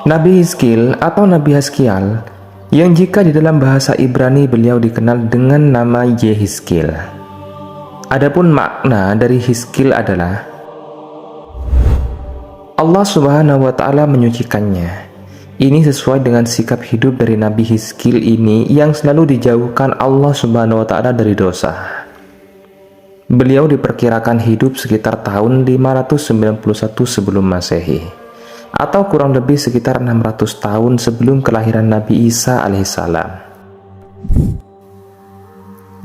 Nabi Hizkil atau Nabi Haskial, yang jika di dalam bahasa Ibrani beliau dikenal dengan nama Yehizkil. Adapun makna dari Hizkil adalah Allah Subhanahu wa Ta'ala menyucikannya. Ini sesuai dengan sikap hidup dari Nabi Hizkil ini yang selalu dijauhkan Allah Subhanahu wa Ta'ala dari dosa. Beliau diperkirakan hidup sekitar tahun 591 sebelum Masehi, atau kurang lebih sekitar 600 tahun sebelum kelahiran Nabi Isa alaihissalam.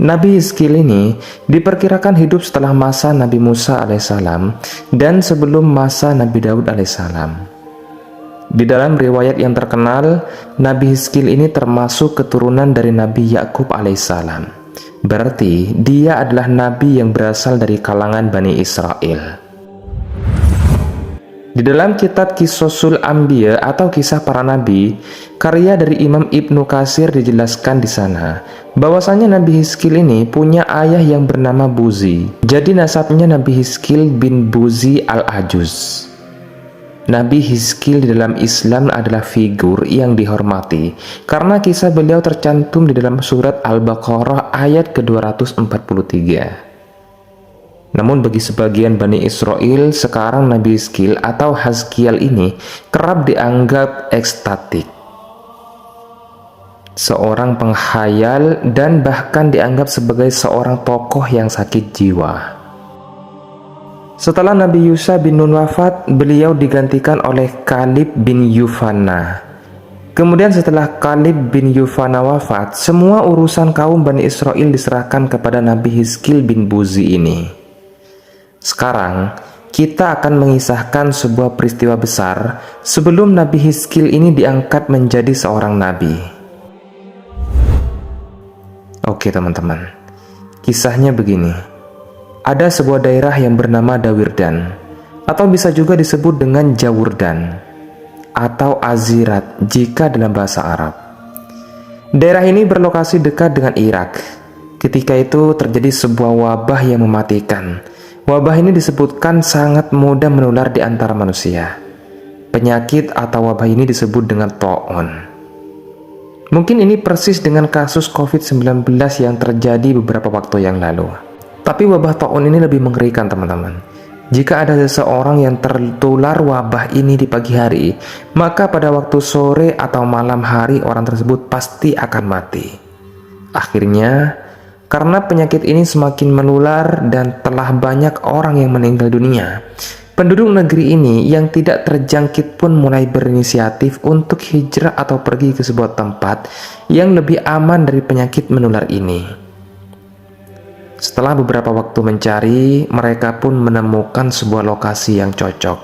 Nabi Hizkil ini diperkirakan hidup setelah masa Nabi Musa alaihissalam dan sebelum masa Nabi Daud alaihissalam. Di dalam riwayat yang terkenal, Nabi Hizkil ini termasuk keturunan dari Nabi Yakub alaihissalam. Berarti dia adalah nabi yang berasal dari kalangan Bani Israel. Di dalam kitab Qisosul Anbiya atau kisah para nabi, karya dari Imam Ibnu Katsir dijelaskan di sana bahwasanya Nabi Hizkil ini punya ayah yang bernama Buzi. Jadi nasabnya Nabi Hizkil bin Buzi al-Ajuz. Nabi Hizkil di dalam Islam adalah figur yang dihormati karena kisah beliau tercantum di dalam surat Al-Baqarah ayat ke-243. Namun bagi sebagian Bani Israel, sekarang Nabi Hizkil atau Haskial ini kerap dianggap ekstatik, seorang penghayal, dan bahkan dianggap sebagai seorang tokoh yang sakit jiwa. Setelah Nabi Yusa bin Nun wafat, beliau digantikan oleh Kalib bin Yufana. Kemudian setelah Kalib bin Yufana wafat, semua urusan kaum Bani Israel diserahkan kepada Nabi Hizkil bin Buzi ini. Sekarang kita akan mengisahkan sebuah peristiwa besar sebelum Nabi Hizkil ini diangkat menjadi seorang nabi. Oke teman-teman, kisahnya begini. Ada sebuah daerah yang bernama Dawirdan, atau bisa juga disebut dengan Jawurdan atau Azirat jika dalam bahasa Arab. Daerah ini berlokasi dekat dengan Irak. Ketika itu terjadi sebuah wabah yang mematikan. Wabah ini disebutkan sangat mudah menular di antara manusia. Penyakit atau wabah ini disebut dengan ta'un. Mungkin ini persis dengan kasus COVID-19 yang terjadi beberapa waktu yang lalu. Tapi wabah ta'un ini lebih mengerikan teman-teman. Jika ada seseorang yang tertular wabah ini di pagi hari, maka pada waktu sore atau malam hari orang tersebut pasti akan mati. Akhirnya, karena penyakit ini semakin menular dan telah banyak orang yang meninggal dunia, penduduk negeri ini yang tidak terjangkit pun mulai berinisiatif untuk hijrah atau pergi ke sebuah tempat yang lebih aman dari penyakit menular ini. Setelah beberapa waktu mencari, mereka pun menemukan sebuah lokasi yang cocok.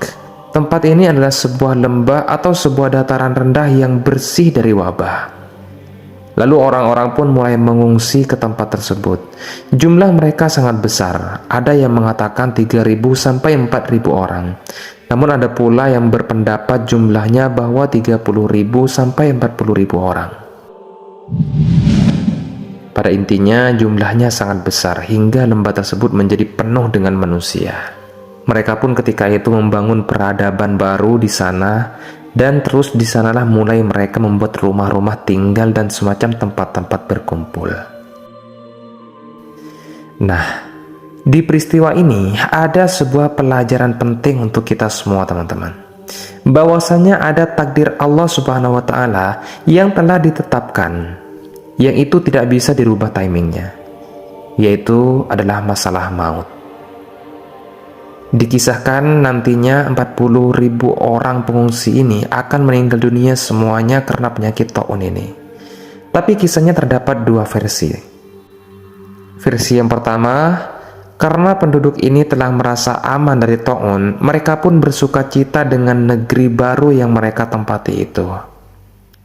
Tempat ini adalah sebuah lembah atau sebuah dataran rendah yang bersih dari wabah. Lalu orang-orang pun mulai mengungsi ke tempat tersebut. Jumlah mereka sangat besar. Ada yang mengatakan 3.000 sampai 4.000 orang. Namun ada pula yang berpendapat jumlahnya bahwa 30.000 sampai 40.000 orang. Pada intinya jumlahnya sangat besar hingga lembah tersebut menjadi penuh dengan manusia. Mereka pun ketika itu membangun peradaban baru di sana. Dan terus di sanalah mulai mereka membuat rumah-rumah tinggal dan semacam tempat-tempat berkumpul. Nah, di peristiwa ini ada sebuah pelajaran penting untuk kita semua teman-teman. Bahwasanya ada takdir Allah Subhanahu wa Ta'ala yang telah ditetapkan, yang itu tidak bisa dirubah timingnya, yaitu adalah masalah maut. Dikisahkan nantinya 40.000 orang pengungsi ini akan meninggal dunia semuanya karena penyakit ta'un ini. Tapi kisahnya terdapat dua versi. Versi yang pertama, karena penduduk ini telah merasa aman dari ta'un, mereka pun bersuka cita dengan negeri baru yang mereka tempati itu.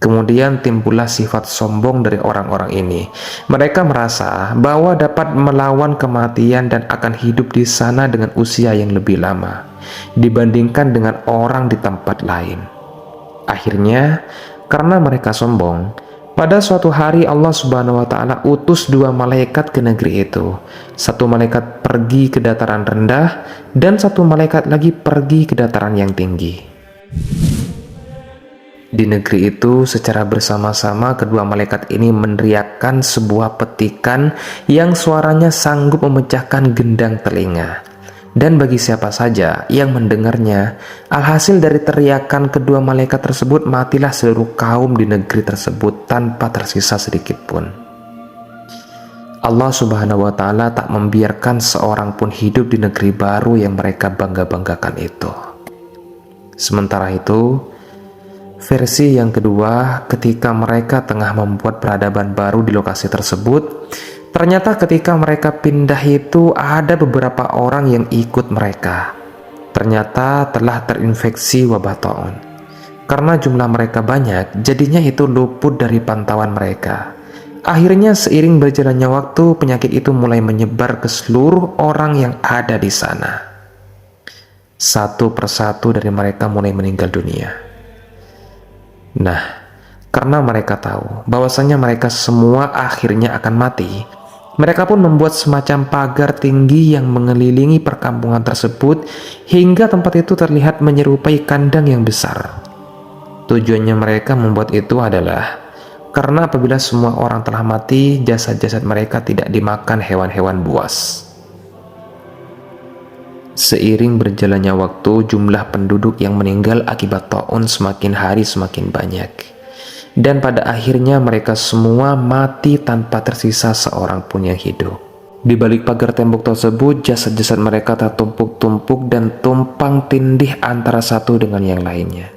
Kemudian timbullah sifat sombong dari orang-orang ini. Mereka merasa bahwa dapat melawan kematian dan akan hidup di sana dengan usia yang lebih lama dibandingkan dengan orang di tempat lain. Akhirnya, karena mereka sombong, pada suatu hari Allah Subhanahu wa Ta'ala utus dua malaikat ke negeri itu. Satu malaikat pergi ke dataran rendah dan satu malaikat lagi pergi ke dataran yang tinggi. Di negeri itu, secara bersama-sama kedua malaikat ini meneriakkan sebuah petikan yang suaranya sanggup memecahkan gendang telinga. Dan bagi siapa saja yang mendengarnya, alhasil dari teriakan kedua malaikat tersebut, matilah seluruh kaum di negeri tersebut tanpa tersisa sedikit pun. Allah Subhanahu wa Ta'ala tak membiarkan seorang pun hidup di negeri baru yang mereka bangga-banggakan itu. Sementara itu, versi yang kedua, ketika mereka tengah membuat peradaban baru di lokasi tersebut, ternyata ketika mereka pindah itu ada beberapa orang yang ikut mereka. Ternyata telah terinfeksi wabah taun. Karena jumlah mereka banyak, jadinya itu luput dari pantauan mereka. Akhirnya seiring berjalannya waktu, penyakit itu mulai menyebar ke seluruh orang yang ada di sana. Satu persatu dari mereka mulai meninggal dunia. Nah, karena mereka tahu bahwasanya mereka semua akhirnya akan mati, mereka pun membuat semacam pagar tinggi yang mengelilingi perkampungan tersebut hingga tempat itu terlihat menyerupai kandang yang besar. Tujuannya mereka membuat itu adalah karena apabila semua orang telah mati, jasad-jasad mereka tidak dimakan hewan-hewan buas. Seiring berjalannya waktu, jumlah penduduk yang meninggal akibat taun semakin hari semakin banyak. Dan pada akhirnya mereka semua mati tanpa tersisa seorang pun yang hidup. Di balik pagar tembok tersebut, jasad-jasad mereka tertumpuk-tumpuk dan tumpang tindih antara satu dengan yang lainnya.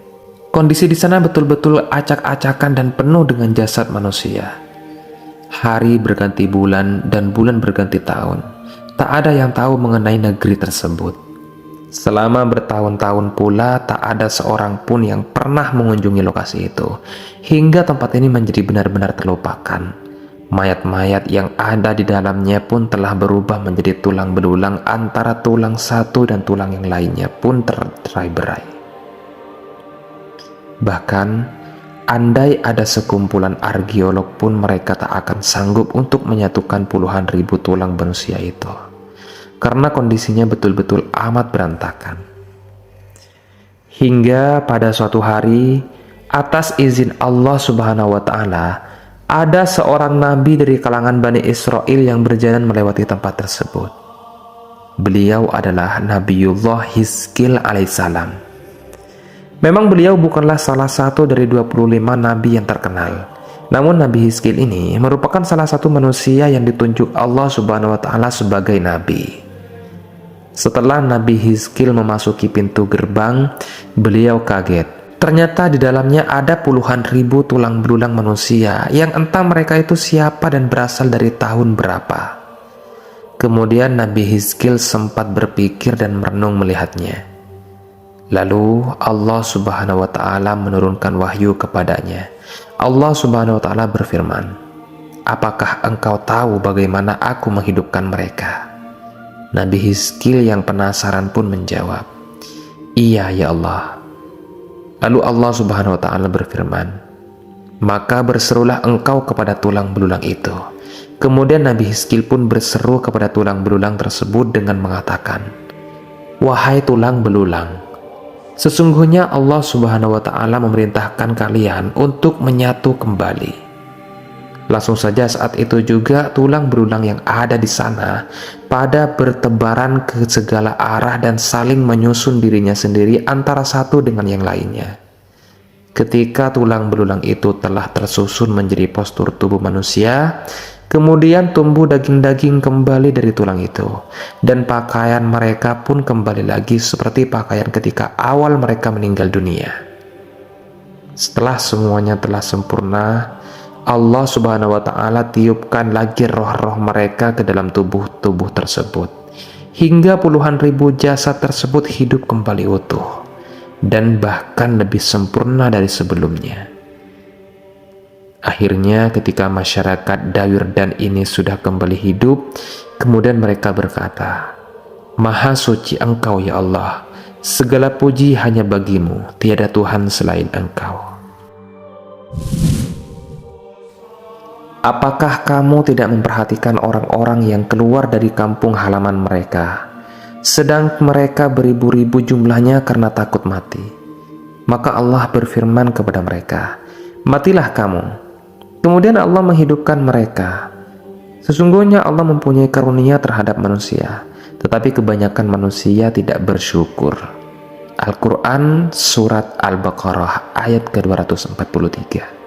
Kondisi di sana betul-betul acak-acakan dan penuh dengan jasad manusia. Hari berganti bulan dan bulan berganti tahun. Tak ada yang tahu mengenai negeri tersebut. Selama bertahun-tahun pula, tak ada seorang pun yang pernah mengunjungi lokasi itu, hingga tempat ini menjadi benar-benar terlupakan. Mayat-mayat yang ada di dalamnya pun telah berubah menjadi tulang belulang, antara tulang satu dan tulang yang lainnya pun tercerai-berai. Bahkan, andai ada sekumpulan arkeolog pun mereka tak akan sanggup untuk menyatukan puluhan ribu tulang manusia itu, karena kondisinya betul-betul amat berantakan. Hingga pada suatu hari, atas izin Allah Subhanahu wa Ta'ala, ada seorang nabi dari kalangan Bani Israel yang berjalan melewati tempat tersebut. Beliau adalah Nabiullah Hizkil alaihissalam. Memang beliau bukanlah salah satu dari 25 nabi yang terkenal. Namun Nabi Hizkil ini merupakan salah satu manusia yang ditunjuk Allah Subhanahu wa Ta'ala sebagai nabi. Setelah Nabi Hizkil memasuki pintu gerbang, beliau kaget. Ternyata di dalamnya ada puluhan ribu tulang belulang manusia yang entah mereka itu siapa dan berasal dari tahun berapa. Kemudian Nabi Hizkil sempat berpikir dan merenung melihatnya. Lalu Allah Subhanahu wa Ta'ala menurunkan wahyu kepadanya. Allah Subhanahu wa Ta'ala berfirman, "Apakah engkau tahu bagaimana aku menghidupkan mereka?" Nabi Hizkil yang penasaran pun menjawab, "Iya ya Allah." Lalu Allah Subhanahu wa Ta'ala berfirman, "Maka berserulah engkau kepada tulang belulang itu." Kemudian Nabi Hizkil pun berseru kepada tulang belulang tersebut dengan mengatakan, "Wahai tulang belulang, sesungguhnya Allah Subhanahu wa Ta'ala memerintahkan kalian untuk menyatu kembali." Langsung saja saat itu juga tulang belulang yang ada di sana pada bertebaran ke segala arah dan saling menyusun dirinya sendiri antara satu dengan yang lainnya. Ketika tulang belulang itu telah tersusun menjadi postur tubuh manusia, kemudian tumbuh daging-daging kembali dari tulang itu, dan pakaian mereka pun kembali lagi seperti pakaian ketika awal mereka meninggal dunia. Setelah semuanya telah sempurna, Allah Subhanahu wa Ta'ala tiupkan lagi roh-roh mereka ke dalam tubuh-tubuh tersebut, hingga puluhan ribu jasad tersebut hidup kembali utuh, dan bahkan lebih sempurna dari sebelumnya. Akhirnya ketika masyarakat Dawirdan ini sudah kembali hidup, kemudian mereka berkata, "Maha suci Engkau ya Allah, segala puji hanya bagimu, tiada Tuhan selain Engkau." Apakah kamu tidak memperhatikan orang-orang yang keluar dari kampung halaman mereka, sedang mereka beribu-ribu jumlahnya karena takut mati? Maka Allah berfirman kepada mereka, "Matilah kamu." Kemudian Allah menghidupkan mereka. Sesungguhnya Allah mempunyai karunia terhadap manusia, tetapi kebanyakan manusia tidak bersyukur. Al-Quran Surat Al-Baqarah ayat ke-243.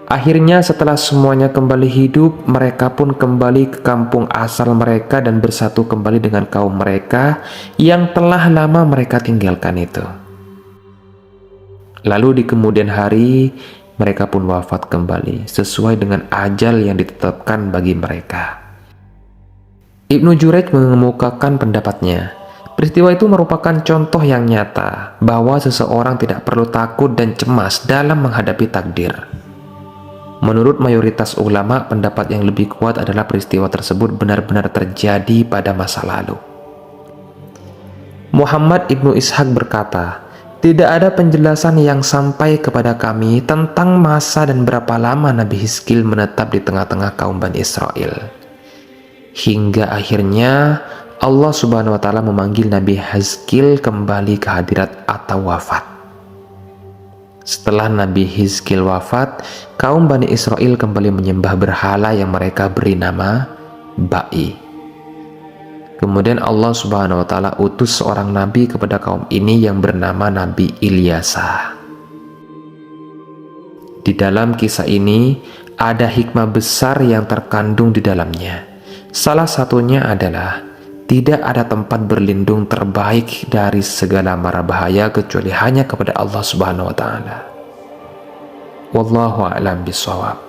Akhirnya setelah semuanya kembali hidup, mereka pun kembali ke kampung asal mereka dan bersatu kembali dengan kaum mereka yang telah lama mereka tinggalkan itu. Lalu di kemudian hari, mereka pun wafat kembali sesuai dengan ajal yang ditetapkan bagi mereka. Ibnu Jurayj mengemukakan pendapatnya. Peristiwa itu merupakan contoh yang nyata bahwa seseorang tidak perlu takut dan cemas dalam menghadapi takdir. Menurut mayoritas ulama, pendapat yang lebih kuat adalah peristiwa tersebut benar-benar terjadi pada masa lalu. Muhammad Ibnu Ishaq berkata, "Tidak ada penjelasan yang sampai kepada kami tentang masa dan berapa lama Nabi Hizkil menetap di tengah-tengah kaum Bani Israel. Hingga akhirnya Allah Subhanahu wa Ta'ala memanggil Nabi Hizkil kembali ke hadirat atau wafat. Setelah Nabi Hizkil wafat, kaum Bani Israel kembali menyembah berhala yang mereka beri nama Ba'i. Kemudian Allah Subhanahu wa Ta'ala utus seorang nabi kepada kaum ini yang bernama Nabi Ilyasa. Di dalam kisah ini ada hikmah besar yang terkandung di dalamnya. Salah satunya adalah tidak ada tempat berlindung terbaik dari segala mara bahaya kecuali hanya kepada Allah Subhanahu wa Ta'ala. Wallahu a'lam bishawab.